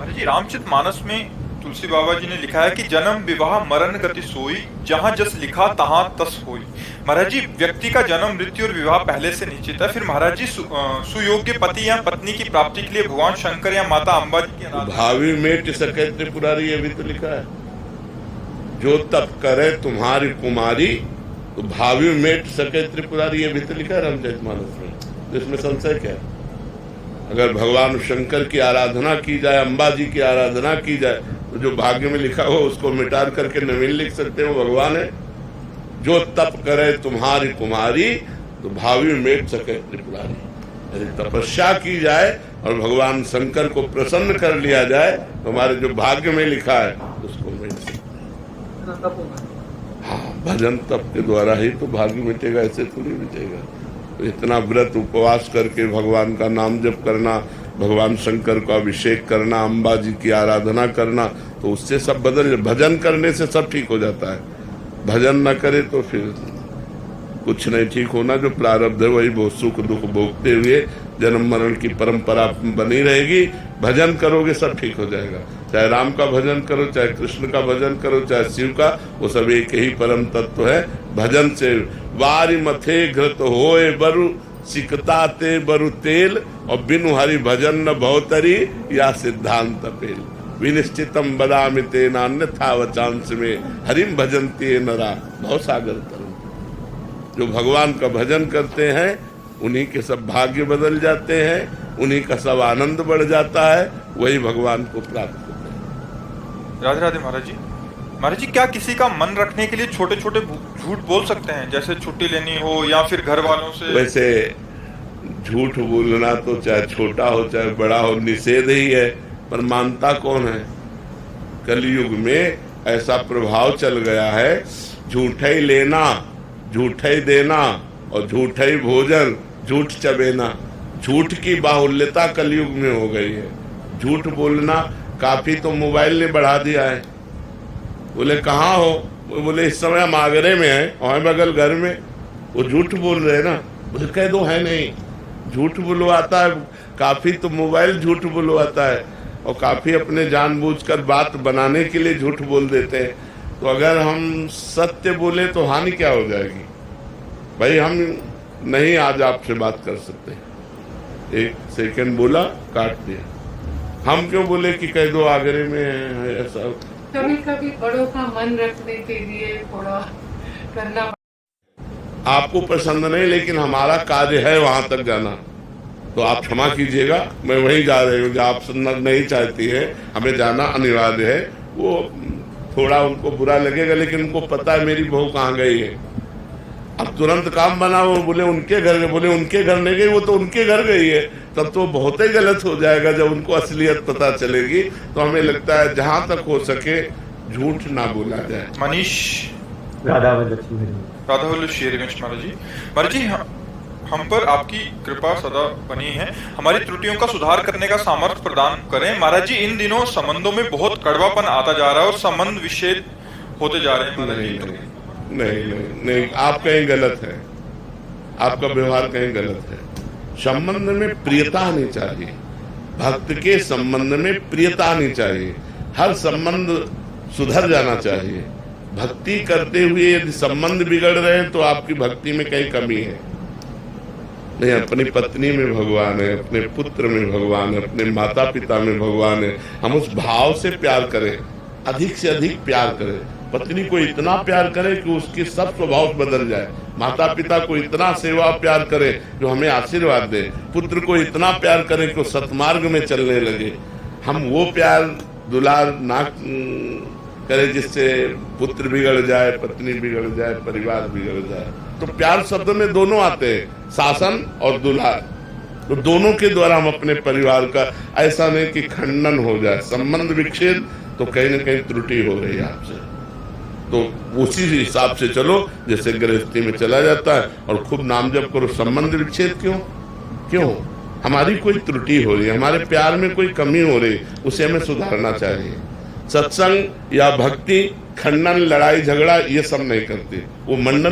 महाराज जी, रामचरितमानस में तुलसी बाबा जी ने लिखा है कि जन्म विवाह मरण गति सोई, जहां जस लिखा तहां तस होई। महाराज जी, व्यक्ति का जन्म मृत्यु और विवाह पहले से निश्चित है, फिर महाराज जी सुयोग्य पति या पत्नी की प्राप्ति के लिए भगवान शंकर या माता अम्बा जी की भावी मेट सके त्रिपुरारी, ये भी तो लिखा है। जो तप करे तुम्हारी कुमारी, तो भावी मेट सके त्रिपुरारी, ये भी तो लिखा है रामचरितमानस में। तो इसमें संशय क्या है? अगर भगवान शंकर की आराधना की जाए, अम्बा जी की आराधना की जाए, तो जो भाग्य में लिखा हो उसको मिटार करके नवीन लिख सकते हो। भगवान है, जो तप करे तुम्हारी कुमारी, तो भावी मेट सके त्रिपुरारी। यदि तपस्या की जाए और भगवान शंकर को प्रसन्न कर लिया जाए, तो हमारे जो भाग्य में लिखा है उसको मिट सकते। हाँ, भजन तप के द्वारा ही तो भाग्य मिटेगा, ऐसे थोड़ी मिटेगा। तो इतना व्रत उपवास करके भगवान का नाम जप करना, भगवान शंकर का अभिषेक करना, अम्बा जी की आराधना करना, तो उससे सब बदल। भजन करने से सब ठीक हो जाता है। भजन न करे तो फिर कुछ नहीं ठीक होना। जो प्रारब्ध है वही बहुत सुख दुख भोगते हुए जन्म मरण की परंपरा बनी रहेगी। भजन करोगे सब ठीक हो जाएगा। चाहे राम का भजन करो, चाहे कृष्ण का भजन करो, चाहे शिव का, वो सब एक ही परम तत्व है। भजन से वारी मथे घृत होए बरु, सिकता ते बरु तेल, और बिनु हरि भजन न भवतरी, या सिद्धांत पेल। विनिश्चितम बदामि तेना अन्यथा वचांस में, हरिम भजन्ति नरा भवसागर तरम। जो भगवान का भजन करते हैं उन्हीं के सब भाग्य बदल जाते हैं, उन्हीं का सब आनंद बढ़ जाता है, वही भगवान को प्राप्त होते हैं। राधे राधे महाराज जी। महाराज जी, क्या किसी का मन रखने के लिए छोटे छोटे झूठ बोल सकते हैं, जैसे छुट्टी लेनी हो या फिर घर वालों से? वैसे झूठ बोलना तो चाहे छोटा हो चाहे बड़ा हो निषेध ही है, पर मानता कौन है? कलयुग में ऐसा प्रभाव चल गया है, झूठ ही लेना, झूठ ही देना और झूठ ही भोजन, झूठ चबेना। झूठ की बाहुल्यता कलयुग में हो गई है। झूठ बोलना काफी तो मोबाइल ने बढ़ा दिया है। बोले कहाँ हो? बोले इस समय हम आगरे में हैं, और बगल घर में। वो झूठ बोल रहे हैं ना। बोले कह दो है नहीं, झूठ बुलवाता है। काफी तो मोबाइल झूठ बुलवाता है, और काफी अपने जानबूझकर बात बनाने के लिए झूठ बोल देते हैं। तो अगर हम सत्य बोले तो हानि क्या हो जाएगी? भाई हम नहीं आज आपसे बात कर सकते, एक सेकंड बोला काट दिया। हम क्यों बोले कि कह दो आगरे में है ऐसा? कभी कभी बड़ों का मन रखने के लिए थोड़ा करना। आपको पसंद नहीं, लेकिन हमारा कार्य है वहां तक जाना, तो आप क्षमा कीजिएगा। मैं वहीं जा रही हूँ जहाँ आप सुनना नहीं चाहती है, हमें जाना अनिवार्य है। वो थोड़ा उनको बुरा लगेगा, लेकिन उनको पता है मेरी बहू कहाँ गई है। अब तुरंत काम बना, वो बोले उनके घर गए। बोले उनके घर नहीं गई, वो तो उनके घर गई है। तब तो बहुत ही गलत हो जाएगा जब उनको असलियत पता चलेगी। तो हमें लगता है जहां तक हो सके झूठ ना बोला जाए। मनीष राधा श्री गणेश महाराज जी। महाराज जी, हम पर आपकी कृपा सदा बनी है। हमारी त्रुटियों का सुधार करने का सामर्थ्य प्रदान करें। महाराज जी, इन दिनों संबंधों में बहुत कड़वापन आता जा रहा है और संबंध विच्छेद होते जा रहे हैं। महाराज जी, नहीं, आप कहीं गलत है, आपका व्यवहार कहीं गलत है। संबंध में प्रियता आनी चाहिए। भक्त के संबंध में प्रियता आनी चाहिए। हर संबंध सुधर जाना चाहिए। भक्ति करते हुए यदि संबंध बिगड़ रहे हैं तो आपकी भक्ति में कहीं कमी है। नहीं, अपनी पत्नी में भगवान है, अपने पुत्र में भगवान है, अपने माता पिता में भगवान है। हम उस भाव से प्यार करें, अधिक से अधिक प्यार करें। पत्नी को इतना प्यार करें कि उसके सब स्वभाव बदल जाए। माता पिता को इतना सेवा प्यार करे जो हमें आशीर्वाद दे। पुत्र को इतना प्यार करें कि वो सतमार्ग में चलने लगे। हम वो प्यार दुलार ना करे जिससे पुत्र बिगड़ जाए, पत्नी बिगड़ जाए, परिवार बिगड़ जाए। तो प्यार शब्द में दोनों आते हैं, शासन और दुलार। तो दोनों के द्वारा हम अपने परिवार का, ऐसा नहीं कि खंडन हो जाए, संबंध विच्छेद, तो कहीं न कहीं त्रुटि हो रही है आपसे। तो उसी हिसाब से चलो जैसे गृहस्थी में चला जाता है, और खूब नाम जप करो। संबंध विच्छेद क्यों? हमारी कोई त्रुटि हो रही है, हमारे प्यार में कोई कमी हो रही, उसे हमें सुधारना चाहिए। सत्संग या भक्ति खंडन, लड़ाई झगड़ा ये सब नहीं करती। वो मंडन